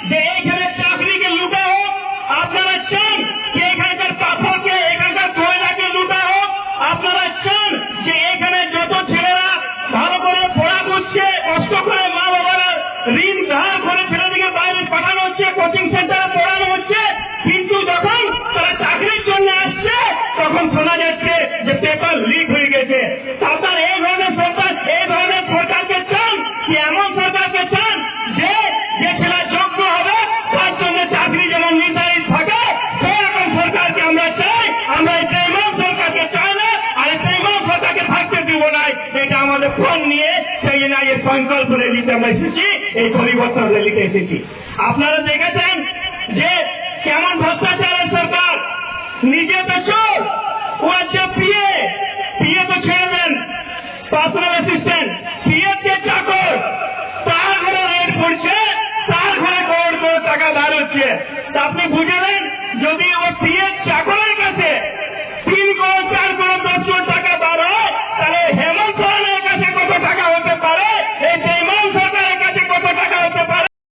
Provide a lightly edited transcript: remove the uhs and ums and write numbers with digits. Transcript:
যে এইখানে চাকরিকে লুটা হোক, আপনারা চান যে এখানকার পাথরকে এখানকার কয়লাকে লুটা হোক, আপনারা চান যে এখানে যত ছেলেরা ভালো করে পড়া করছে, কষ্ট করে মা বাবারা ঋণ ধার করে ছেলেদিকে বাইরে পাঠানো হচ্ছে, কোচিং সেন্টারে পড়ানো হচ্ছে, কিন্তু যখন তারা চাকরির জন্য আসছে তখন শোনা যাচ্ছে যে পেপার লিক হয়ে গেছে। আপনার এই ধরনের সরকারকে চান কি এমন সরকারকে চান যে ছেলে যোগ্য হবে তার জন্য চাকরি যেমন নির্ধারিত থাকে, সেরকম সরকারকে আমরা চাই। আমরা এই বেঈমান সরকারকে চাই না, আর এই বেঈমান সরকারকে থাকতে দিব না। এটা আমাদের ফোন নিয়ে সেই জন্য এই সংকল্প র্যালিতে আমরা এসেছি, এই পরিবর্তন র্যালিতে এসেছি। আপনারা দেখেছেন যে কেমন ভ্রষ্টাচারের সরকার, নিজে তো চোর, ও হচ্ছে পিএ তো ছেড়ে দেন, পার্সোনাল অ্যাসিস্ট্যান্ট, পিএ যে চাকর, তার ঘরে রেড করছে, তার ঘরে কোটি টাকা ধার হচ্ছে। তা আপনি বুঝে নেন, যদি ও পিএ চাকরের